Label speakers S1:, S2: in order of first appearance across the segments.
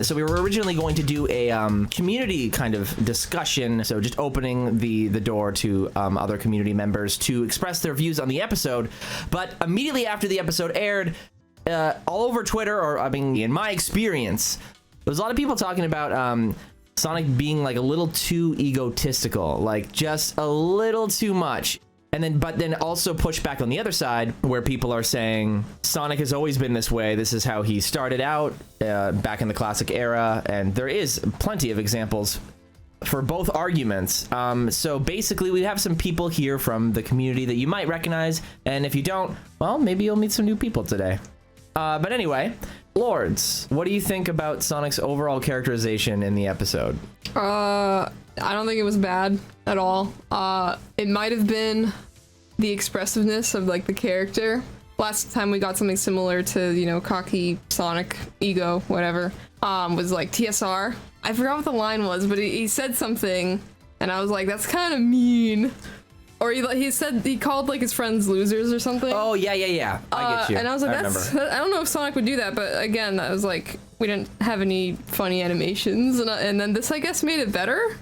S1: So we were originally going to do a community kind of discussion, so just opening the door to other community members to express their views on the episode. But immediately after the episode aired, all over Twitter, or I mean, in my experience, there's a lot of people talking about Sonic being like a little too egotistical, like just a little too much. But then also push back on the other side where people are saying Sonic has always been this way. This is how he started out back in the classic era. And there is plenty of examples for both arguments. So basically, we have some people here from the community that you might recognize. And if you don't, well, maybe you'll meet some new people today. But anyway, Lourdes, what do you think about Sonic's overall characterization in the episode?
S2: I don't think it was bad at all. It might have been the expressiveness of like the character. Last time we got something similar to, you know, cocky Sonic, ego, whatever, was like TSR. I forgot what the line was, but he said something and I was like, that's kind of mean. Or he called like his friends losers or something.
S1: Oh, yeah. I get you.
S2: And I was like, I don't know if Sonic would do that, but again, I was like, we didn't have any funny animations, and then this, I guess, made it better.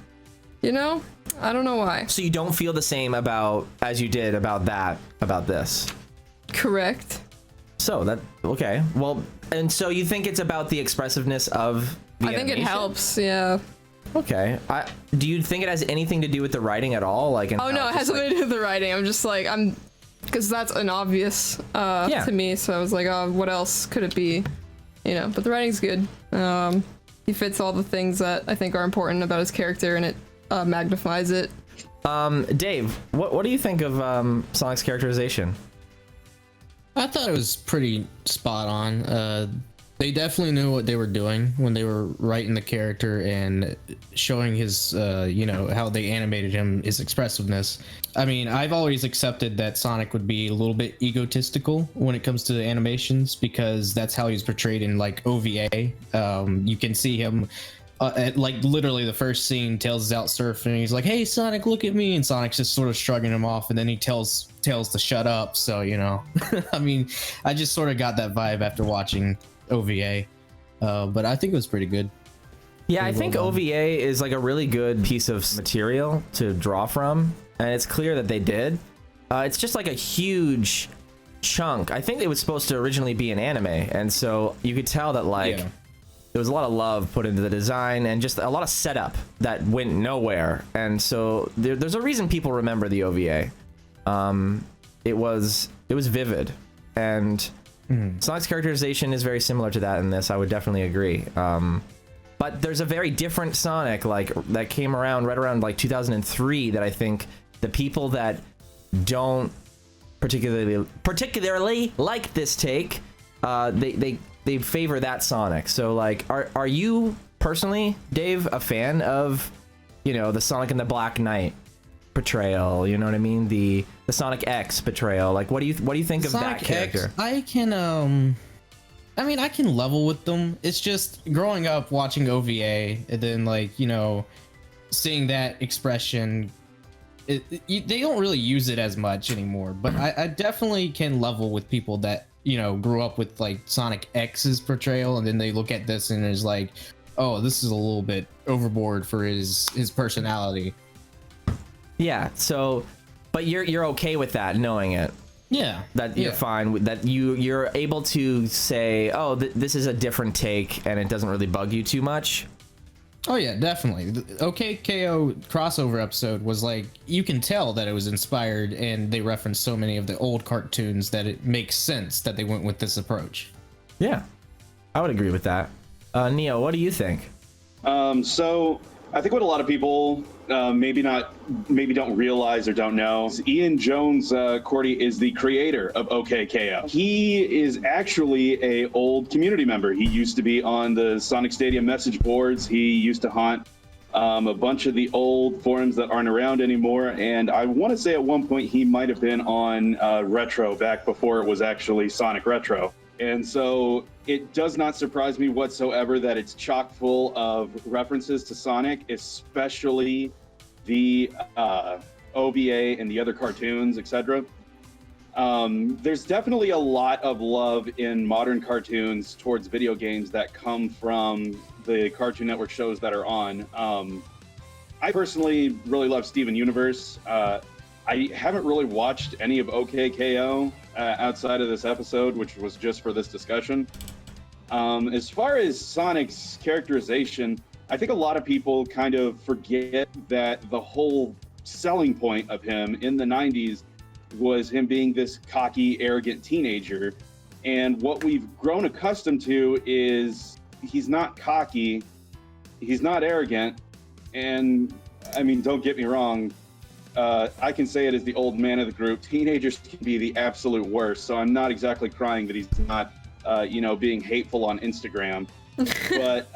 S2: You know? I don't know why.
S1: So you don't feel the same as you did about this? Correct. So okay. Well, and so you think it's about the expressiveness of the animation? I think
S2: it helps, yeah.
S1: Okay. Do you think it has anything to do with the writing at all? Like,
S2: oh no, it has something to do with the writing. I'm just like, because that's an obvious to me. So I was like, oh, what else could it be? You know, but the writing's good. He fits all the things that I think are important about his character, and it magnifies it.
S1: Dave, what do you think of Sonic's characterization?
S3: I thought it was pretty spot on. They definitely knew what they were doing when they were writing the character and showing his, how they animated him, his expressiveness. I mean, I've always accepted that Sonic would be a little bit egotistical when it comes to the animations, because that's how he's portrayed in like OVA. You can see him at like literally the first scene, Tails is out surfing. He's like, "Hey Sonic, look at me," and Sonic's just sort of shrugging him off, and then he tells Tails to shut up. So, you know, I mean, I just sort of got that vibe after watching OVA, but I think it was pretty good.
S1: Yeah, I think OVA is like a really good piece of material to draw from, and it's clear that they did. It's just like a huge chunk. I think it was supposed to originally be an anime, and so you could tell that there was a lot of love put into the design and just a lot of setup that went nowhere. And so there's a reason people remember the OVA. It was vivid, and Sonic's characterization is very similar to that in this. I would definitely agree. But there's a very different Sonic that came around right around like 2003 that I think the people that don't particularly like this take, they favor that Sonic. So like, are you personally, Dave, a fan of, the Sonic and the Black Knight portrayal? You know what I mean? The Sonic X portrayal. Like, what do you think of
S3: Sonic
S1: that character?
S3: X, I can I can level with them. It's just growing up watching OVA and then seeing that expression. They don't really use it as much anymore, but I definitely can level with people that grew up with like Sonic X's portrayal, and then they look at this and is like, oh, this is a little bit overboard for his personality. Yeah.
S1: So, but you're okay with that, knowing it.
S3: Yeah.
S1: That you're fine with that. You're able to say, oh, this is a different take, and it doesn't really bug you too much.
S3: Oh yeah, definitely. The OKKO crossover episode was like, you can tell that it was inspired, and they referenced so many of the old cartoons that it makes sense that they went with this approach.
S1: Yeah, I would agree with that. Neo, what do you think?
S4: So I think what a lot of people maybe don't realize or don't know is Ian Jones Quartey is the creator of OKKO. He is actually a old community member. He used to be on the Sonic Stadium message boards. He used to haunt a bunch of the old forums that aren't around anymore. And I want to say at one point he might have been on Retro back before it was actually Sonic Retro. And so it does not surprise me whatsoever that it's chock full of references to Sonic, especially the OVA and the other cartoons, etc. There's definitely a lot of love in modern cartoons towards video games that come from the Cartoon Network shows that are on. I personally really love Steven Universe. I haven't really watched any of OKKO outside of this episode, which was just for this discussion. As far as Sonic's characterization, I think a lot of people kind of forget that the whole selling point of him in the 90s was him being this cocky, arrogant teenager. And what we've grown accustomed to is he's not cocky, he's not arrogant, and I mean, don't get me wrong, I can say it as the old man of the group. Teenagers can be the absolute worst, so I'm not exactly crying that he's not, being hateful on Instagram. But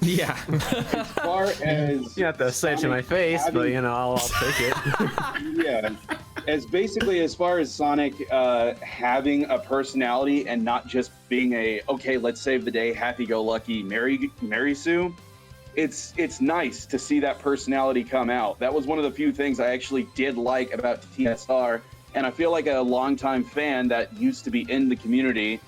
S1: yeah,
S4: as far as
S5: you have to say it to my face, but I'll take it.
S4: Yeah, as far as Sonic having a personality and not just being a let's save the day, happy-go-lucky Mary Sue. It's nice to see that personality come out. That was one of the few things I actually did like about TSR, and I feel like a longtime fan that used to be in the community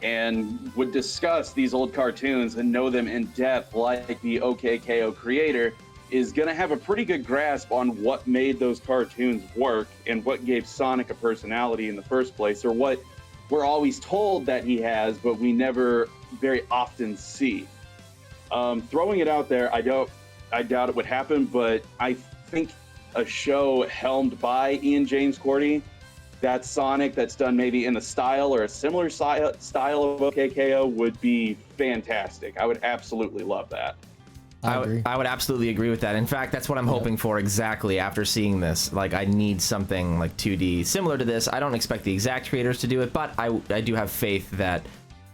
S4: and would discuss these old cartoons and know them in depth like the OKKO creator is going to have a pretty good grasp on what made those cartoons work and what gave Sonic a personality in the first place, or what we're always told that he has, but we never very often see. Throwing it out there, I doubt it would happen, but I think a show helmed by Ian James Quartey, that Sonic that's done maybe in the style or a similar style of OKKO would be fantastic. I would absolutely love that.
S1: I would absolutely agree with that. In fact, that's what I'm hoping for exactly after seeing this. Like, I need something like 2D similar to this. I don't expect the exact creators to do it, but I do have faith that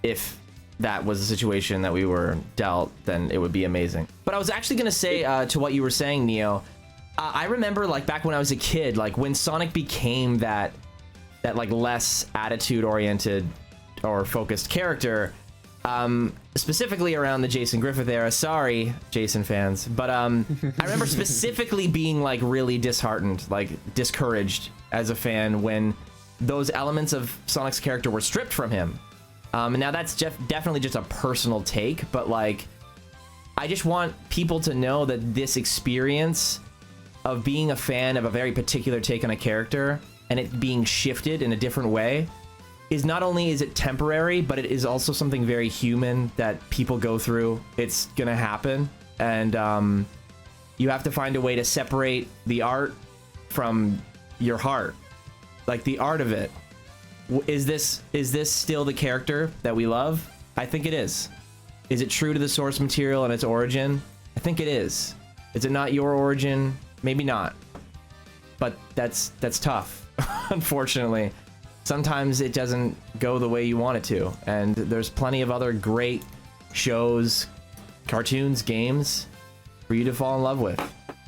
S1: if that was the situation that we were dealt, then it would be amazing. But I was actually going to say to what you were saying, Neo, I remember like back when I was a kid, like when Sonic became that like less attitude oriented or focused character, specifically around the Jason Griffith era. Sorry, Jason fans, but I remember specifically being like really disheartened, like discouraged as a fan when those elements of Sonic's character were stripped from him. And now that's definitely just a personal take, but like I just want people to know that this experience of being a fan of a very particular take on a character and it being shifted in a different way is not only is it temporary, but it is also something very human that people go through. It's gonna happen, and you have to find a way to separate the art from your heart, like the art of it. Is this still the character that we love? I think it is. Is it true to the source material and its origin? I think it is. Is it not your origin? Maybe not. But that's tough. Unfortunately, sometimes it doesn't go the way you want it to, and there's plenty of other great shows, cartoons, games for you to fall in love with.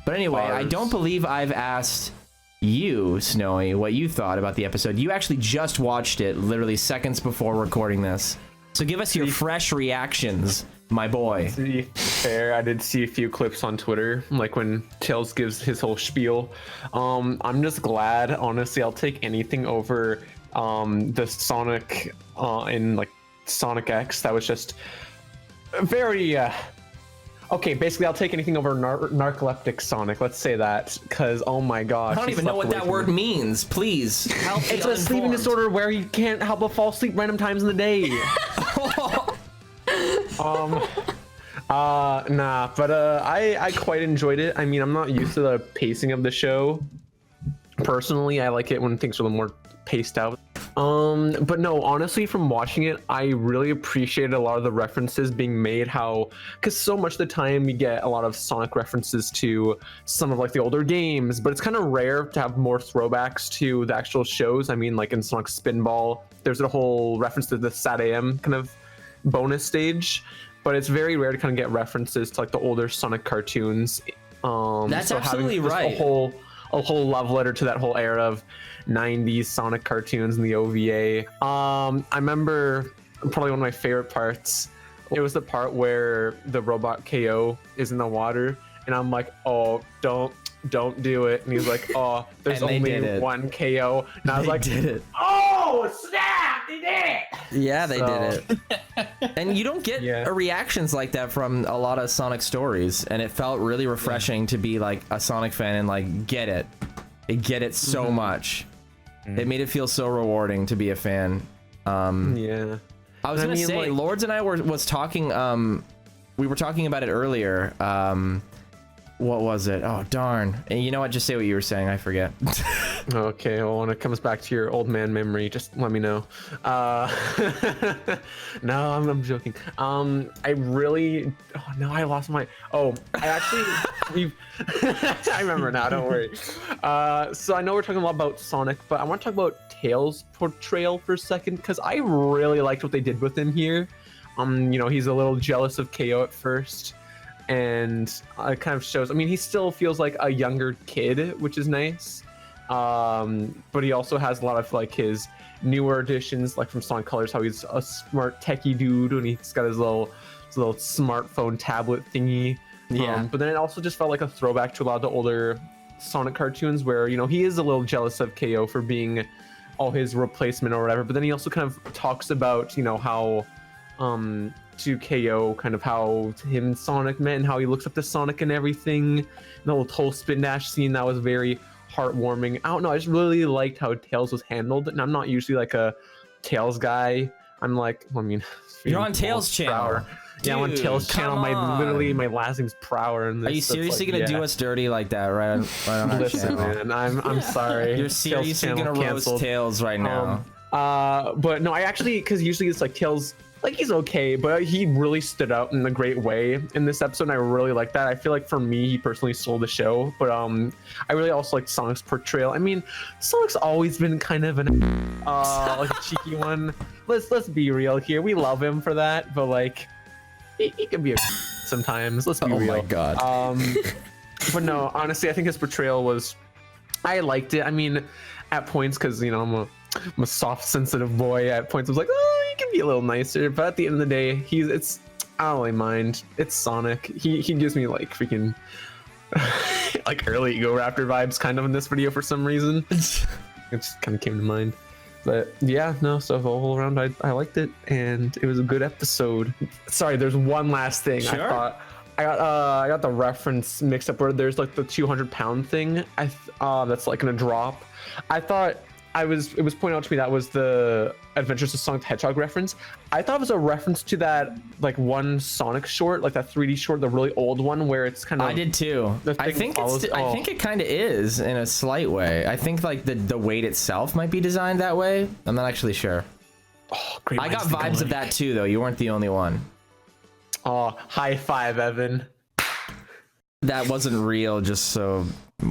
S1: But anyway, I don't believe I've asked you, Snowy, what you thought about the episode. You actually just watched it literally seconds before recording this, so give us your fresh reactions, my boy.
S5: To be fair, I did see a few clips on Twitter, like when Tails gives his whole spiel. I'm just glad, honestly. I'll take anything over the Sonic in like Sonic X. That was just very okay. Basically, I'll take anything over narcoleptic Sonic. Let's say that, because oh my gosh,
S1: I don't even know what that word means. Please help.
S5: It's a sleeping disorder where you can't help but fall asleep random times in the day. I quite enjoyed it. I mean, I'm not used to the pacing of the show. Personally, I like it when things are a little more paced out. But no, honestly, from watching it, I really appreciated a lot of the references being made. Because so much of the time we get a lot of Sonic references to some of like the older games, but it's kind of rare to have more throwbacks to the actual shows. I mean, like in Sonic Spinball, there's a whole reference to the Sat AM kind of bonus stage, but it's very rare to kind of get references to like the older Sonic cartoons.
S1: That's so absolutely right.
S5: A whole love letter to that whole era of 90s Sonic cartoons and the OVA. I remember probably one of my favorite parts. It was the part where the robot KO is in the water, and I'm like, oh, don't do it. And he's like, oh, there's only one KO. And I was like,
S1: did it.
S5: Oh, snap! They did it!
S1: Yeah, they did it. And you don't get reactions like that from a lot of Sonic stories, and it felt really refreshing to be like a Sonic fan and like get it so much. It made it feel so rewarding to be a fan.
S5: Yeah.
S1: I was gonna say, like, Lourdes and I was talking. We were talking about it earlier. What was it? Oh darn! And you know what? Just say what you were saying. I forget.
S5: Okay. Well, when it comes back to your old man memory, just let me know. No, I'm joking. I really. Oh no, I lost my. Oh, I actually. I remember now. Don't worry. So I know we're talking a lot about Sonic, but I want to talk about Tails' portrayal for a second because I really liked what they did with him here. You know, he's a little jealous of KO at first, and it kind of shows. I mean, he still feels like a younger kid, which is nice. But he also has a lot of like his newer additions, like from Sonic Colors, how he's a smart techie dude, and he's got his little smartphone tablet thingy.
S1: Yeah.
S5: But then it also just felt like a throwback to a lot of the older Sonic cartoons, where you know he is a little jealous of KO for being all his replacement or whatever. But then he also kind of talks about how to KO, kind of how him and Sonic met and how he looks up to Sonic and everything. And the whole spin dash scene, that was very heartwarming. I don't know, I just really liked how Tails was handled, and I'm not usually like a Tails guy. I'm like, I mean,
S1: you're on Tails channel.
S5: Yeah, I'm on Tails channel. My last name's Prower. And
S1: are you seriously gonna do us dirty like that, right on our
S5: Listen,
S1: channel?
S5: man, I'm sorry.
S1: You're seriously gonna roast Tails right now.
S5: But no, I actually, because usually it's like Tails, like he's okay, but he really stood out in a great way in this episode, and I really like that. I feel like for me, he personally stole the show, but I really also like Sonic's portrayal. I mean, Sonic's always been kind of an like a cheeky one. Let's be real here. We love him for that, but like he can be a sometimes. Let's be real.
S1: Oh my god.
S5: But no, honestly, I think his portrayal was. I liked it. I mean, at points, because I'm a soft, sensitive boy. At points, I was like, oh, he can be a little nicer. But at the end of the day, I don't really mind. It's Sonic. He gives me like freaking like early Ego Raptor vibes kind of in this video for some reason. It just kind of came to mind. But yeah, no, so all around I liked it, and it was a good episode. Sorry, there's one last thing.
S1: Sure.
S5: I got the reference mixed up where there's like the 200-pound thing. That's like gonna drop. I thought it was pointed out to me that was the Adventures of Sonic the Hedgehog reference. I thought it was a reference to that like one Sonic short, like that 3D short, the really old one where it's kind of.
S1: I did too. I think it kind of is in a slight way. I think like the weight itself might be designed that way. I'm not actually sure.
S5: Oh, great!
S1: I got vibes of that too, though. You weren't the only one.
S5: Oh, high five, Evan.
S1: That wasn't real, just so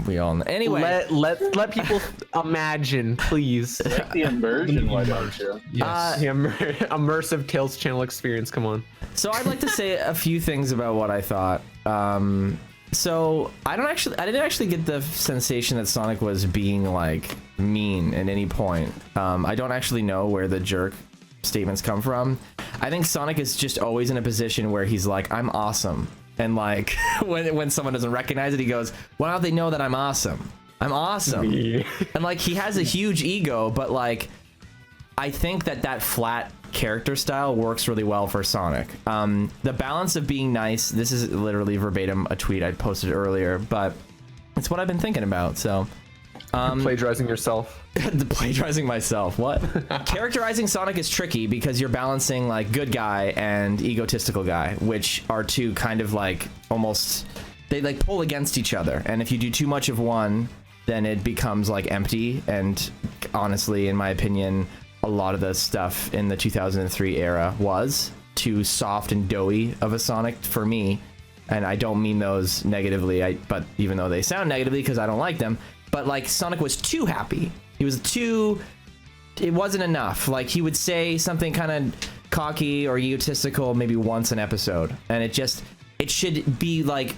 S1: we all know. Anyway,
S5: let people imagine, please.
S4: Like the immersion, why don't you?
S5: Yes. The immersive Tails channel experience. Come on.
S1: So I'd like to say a few things about what I thought. So I didn't actually get the sensation that Sonic was being like mean at any point. I don't actually know where the jerk statements come from. I think Sonic is just always in a position where he's like, I'm awesome. And like when someone doesn't recognize it, he goes, why don't they know that I'm awesome? I'm awesome. And like he has a huge ego, but like I think that flat character style works really well for Sonic. The balance of being nice, this is literally verbatim a tweet I posted earlier, but it's what I've been thinking about. So
S5: plagiarizing yourself.
S1: Plagiarizing myself. What? Characterizing Sonic is tricky because you're balancing like good guy and egotistical guy, which are two kind of like almost they like pull against each other. And if you do too much of one, then it becomes like empty. And honestly, in my opinion, a lot of the stuff in the 2003 era was too soft and doughy of a Sonic for me. And I don't mean those negatively, but even though they sound negatively because I don't like them. But like Sonic was too happy. He was it wasn't enough. Like he would say something kind of cocky or egotistical maybe once an episode. And it should be like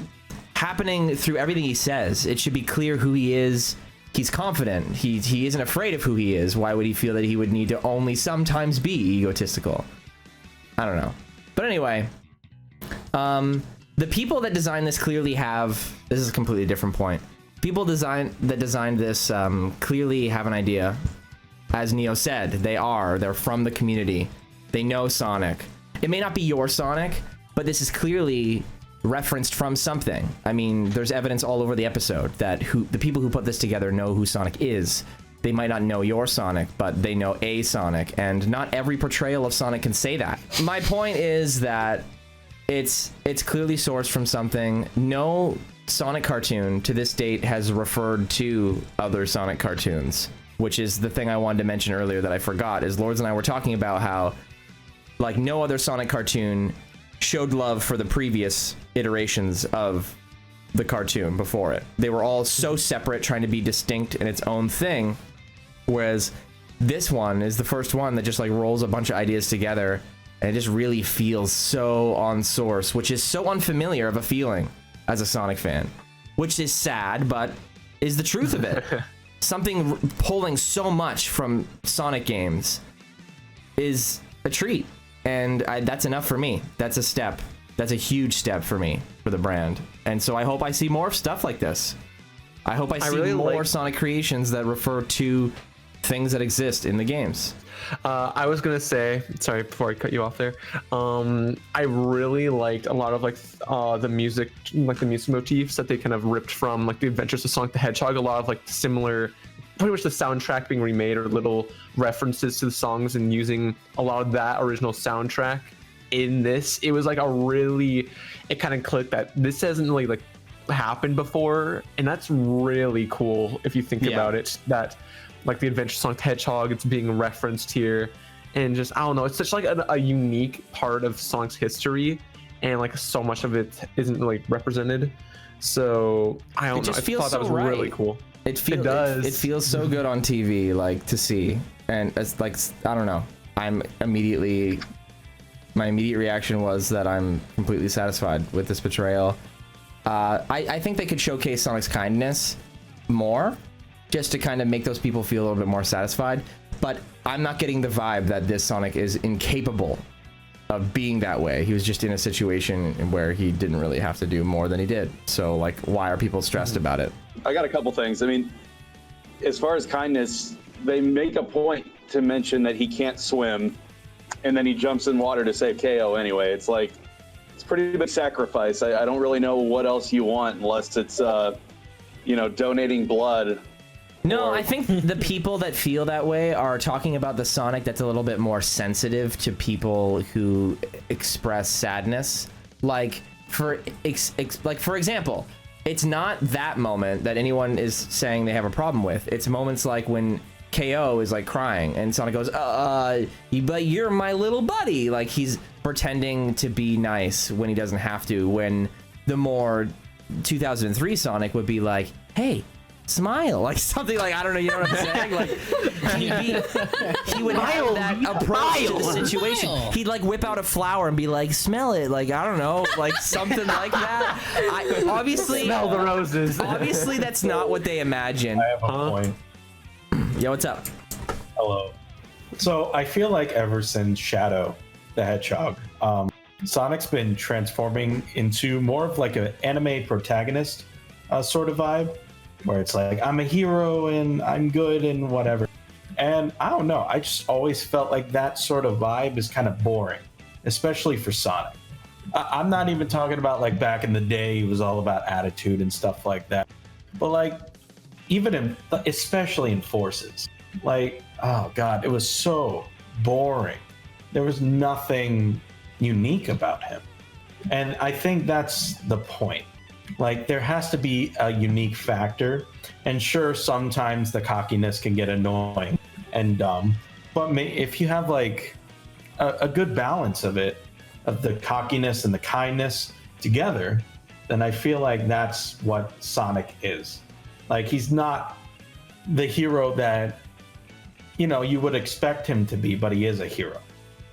S1: happening through everything he says. It should be clear who he is. He's confident. He isn't afraid of who he is. Why would he feel that he would need to only sometimes be egotistical? I don't know. But anyway, the people that designed this clearly this is a completely different point. People that designed this clearly have an idea. As Neo said, they're from the community. They know Sonic. it may not be your Sonic, but this is clearly referenced from something. I mean, there's evidence all over the episode that the people who put this together know who Sonic is. They might not know your Sonic, but they know a Sonic, and not every portrayal of Sonic can say that. My point is that it's clearly sourced from something. No Sonic cartoon to this date has referred to other Sonic cartoons, which is the thing I wanted to mention earlier that I forgot, is Lourdes and I were talking about how, like, no other Sonic cartoon showed love for the previous iterations of the cartoon before it. They were all so separate, trying to be distinct in its own thing, whereas this one is the first one that just like rolls a bunch of ideas together, and it just really feels so on source, which is so unfamiliar of a feeling as a Sonic fan, which is sad, but is the truth of it. Something pulling so much from Sonic games is a treat, and that's enough for me. That's a step. That's a huge step for me, for the brand. And so I hope I see more stuff like this. I hope I see
S5: really
S1: more Sonic creations that refer to things that exist in the games.
S5: I was gonna say, sorry, before I cut you off there, I really liked a lot of like the music motifs that they kind of ripped from like the Adventures of Sonic the Hedgehog. A lot of like similar, pretty much the soundtrack being remade, or little references to the songs, and using a lot of that original soundtrack in this. It was like it kind of clicked that this hasn't really like happened before, and that's really cool if you think about it. That like the Adventure Sonic the Hedgehog, it's being referenced here, and just, I don't know, it's such like a unique part of Sonic's history, and like so much of it isn't like represented. So I don't know, I thought that was really cool.
S1: It does. It feels so good on TV, like, to see, and it's like, I don't know, my immediate reaction was that I'm completely satisfied with this portrayal. I think they could showcase Sonic's kindness more, just to kind of make those people feel a little bit more satisfied. But I'm not getting the vibe that this Sonic is incapable of being that way. He was just in a situation where he didn't really have to do more than he did. So, like, why are people stressed about it?
S4: I got a couple things. I mean, as far as kindness, they make a point to mention that he can't swim, and then he jumps in water to save KO anyway. It's like, it's a pretty big sacrifice. I don't really know what else you want unless it's, donating blood.
S1: No, I think the people that feel that way are talking about the Sonic that's a little bit more sensitive to people who express sadness. Like, for example, it's not that moment that anyone is saying they have a problem with. It's moments like when KO is like crying and Sonic goes, but you're my little buddy. Like, he's pretending to be nice when he doesn't have to, when the more 2003 Sonic would be like, hey, smile, like something, like, I don't know, you know what I'm saying? Like, he would have that approach to the situation. He'd like whip out a flower and be like, smell it, like, I don't know, like something like that. Obviously,
S5: smell the roses.
S1: Obviously, that's not what they imagine.
S6: I have a point.
S1: Yeah, what's up?
S6: Hello. So I feel like ever since Shadow the Hedgehog, Sonic's been transforming into more of like an anime protagonist sort of vibe, where it's like, I'm a hero and I'm good and whatever. And I don't know, I just always felt like that sort of vibe is kind of boring, especially for Sonic. I'm not even talking about like back in the day, it was all about attitude and stuff like that. But like, especially in Forces, like, oh God, it was so boring. There was nothing unique about him. And I think that's the point. Like, there has to be a unique factor, and sure, sometimes the cockiness can get annoying and dumb, but if you have like a good balance of it, of the cockiness and the kindness together, then I feel like that's what Sonic is. Like, he's not the hero that, you would expect him to be, but he is a hero.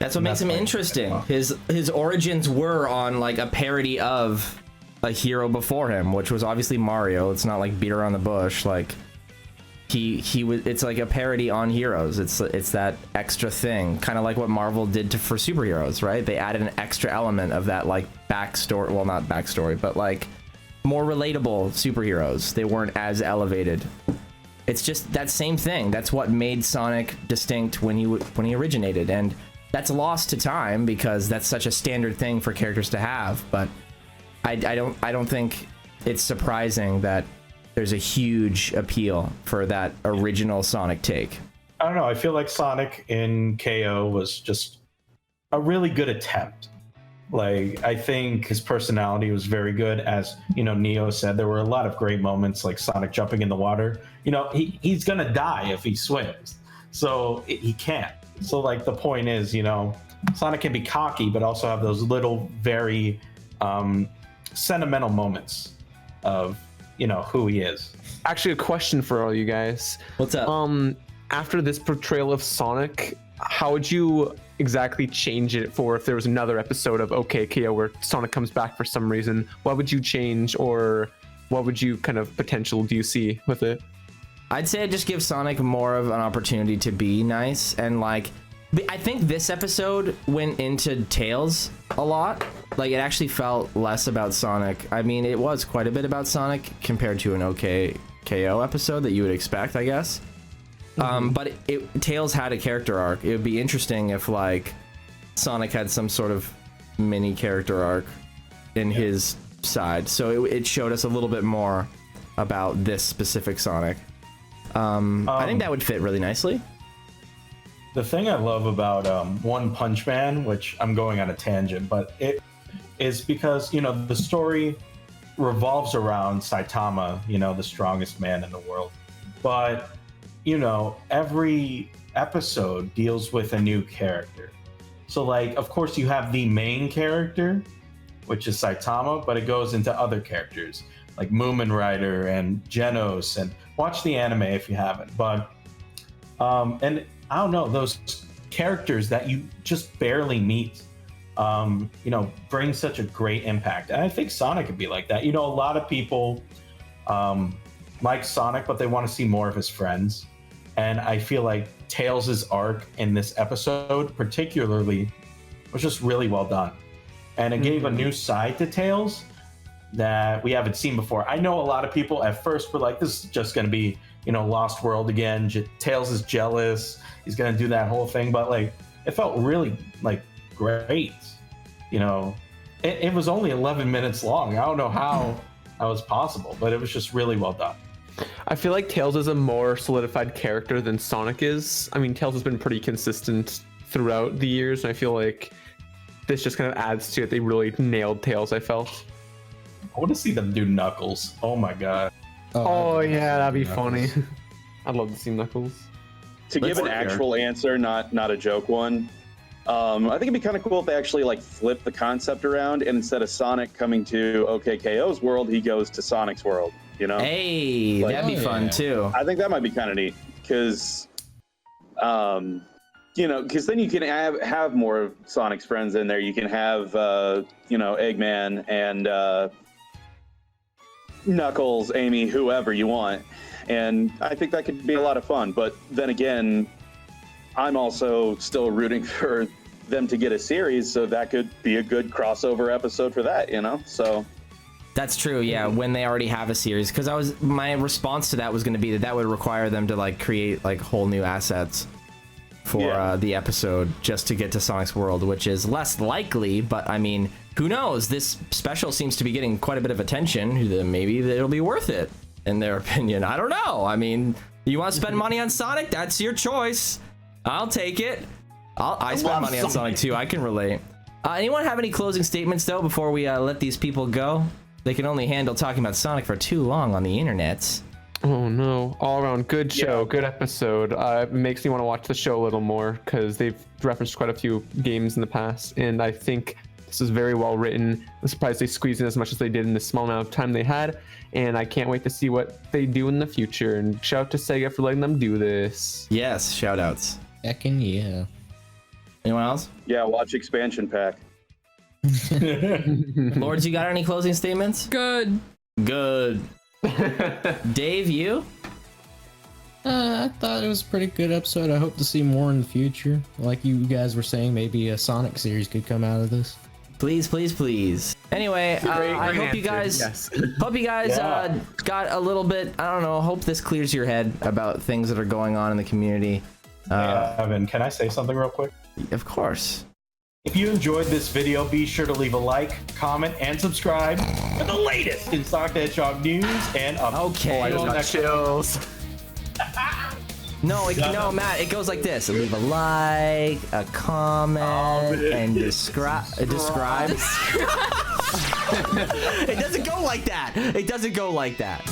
S1: That's what makes him interesting. His origins were on like a parody of a hero before him, which was obviously Mario. It's not like beat around the bush. Like, he was. It's like a parody on heroes. It's that extra thing, kind of like what Marvel did for superheroes, right? They added an extra element of that, like, backstory. Well, not backstory, but like more relatable superheroes. They weren't as elevated. It's just that same thing. That's what made Sonic distinct when he originated. And that's lost to time because that's such a standard thing for characters to have. But I don't think it's surprising that there's a huge appeal for that original Sonic take.
S6: I don't know. I feel like Sonic in KO was just a really good attempt. Like, I think his personality was very good. As, you know, Neo said, there were a lot of great moments, like Sonic jumping in the water. You know, he's going to die if he swims. So he can't. So, like, the point is, you know, Sonic can be cocky, but also have those little, very sentimental moments of, you know, who he is.
S5: Actually, a question for all you guys.
S1: What's up?
S5: After this portrayal of Sonic, how would you exactly change it for if there was another episode of OK KO where Sonic comes back for some reason? What would you change, or what would you kind of potential do you see with it?
S1: I'd say I'd just give Sonic more of an opportunity to be nice, and like, I think this episode went into Tails a lot. Like, it actually felt less about Sonic. I mean, it was quite a bit about Sonic compared to an OK KO episode that you would expect, I guess. But Tails had a character arc. It would be interesting if, like, Sonic had some sort of mini character arc in his side. So it showed us a little bit more about this specific Sonic. I think that would fit really nicely.
S6: The thing I love about One Punch Man, which I'm going on a tangent, but it is because, you know, the story revolves around Saitama, you know, the strongest man in the world. But, you know, every episode deals with a new character. So, like, of course, you have the main character, which is Saitama, but it goes into other characters like Moomin Rider and Genos, and watch the anime if you haven't. But, and I don't know, those characters that you just barely meet, you know, bring such a great impact. And I think Sonic could be like that. You know, a lot of people like Sonic, but they want to see more of his friends. And I feel like Tails' arc in this episode particularly was just really well done. And it gave a new side to Tails that we haven't seen before. I know a lot of people at first were like, this is just going to be, you know, Lost World again. Tails is jealous. He's going to do that whole thing. But, like, it felt really, like, great. You know, it was only 11 minutes long. I don't know how that was possible, but it was just really well done.
S5: I feel like Tails is a more solidified character than Sonic is. I mean, Tails has been pretty consistent throughout the years, and I feel like this just kind of adds to it. They really nailed Tails, I felt.
S6: I want to see them do Knuckles. Oh my god.
S5: Oh yeah, that'd be funny. I'd love to see Knuckles.
S4: To give an actual answer, not a joke one, I think it'd be kind of cool if they actually, like, flip the concept around, and instead of Sonic coming to OKKO's world, he goes to Sonic's world, you know?
S1: Hey,
S4: Like,
S1: that'd be fun too.
S4: I think that might be kind of neat, because, you know, because then you can have more of Sonic's friends in there. You can have, you know, Eggman and Knuckles, Amy, whoever you want. And I think that could be a lot of fun. But then again, I'm also still rooting for them to get a series, so that could be a good crossover episode for that, you know? So
S1: That's true, yeah, when they already have a series. Because my response to that was going to be that would require them to, like, create, like, whole new assets for the episode just to get to Sonic's world, which is less likely, but I mean, who knows? This special seems to be getting quite a bit of attention. Maybe it'll be worth it, in their opinion. I don't know. I mean, you want to spend money on Sonic? That's your choice. I'll take it. I spend money on Sonic too. I can relate. Anyone have any closing statements, though, before we let these people go? They can only handle talking about Sonic for too long on the internets.
S5: Oh no, all around good show, good episode. It makes me want to watch the show a little more because they've referenced quite a few games in the past, and I think this is very well written. I'm surprised they squeezed in as much as they did in the small amount of time they had, and I can't wait to see what they do in the future. And shout out to Sega for letting them do this.
S1: Yes, shout outs.
S3: Heckin' yeah.
S1: Anyone else?
S4: yeah, watch Expansion Pack.
S1: Lourdes, you got any closing statements?
S2: Good.
S1: Good. Dave, you?
S3: I thought it was a pretty good episode. I hope to see more in the future. Like you guys were saying, maybe a Sonic series could come out of this.
S1: Please, please, please. Anyway, I hope you guys got a little bit, I don't know, hope this clears your head about things that are going on in the community.
S6: Evan, can I say something real quick?
S1: Of course.
S6: If you enjoyed this video, be sure to leave a like, comment, and subscribe for the latest in Sonic the Hedgehog news and updates.
S1: Okay.
S5: I just got chills.
S1: No, no, Matt. It goes like this: leave a like, a comment, and describe. It doesn't go like that. It doesn't go like that.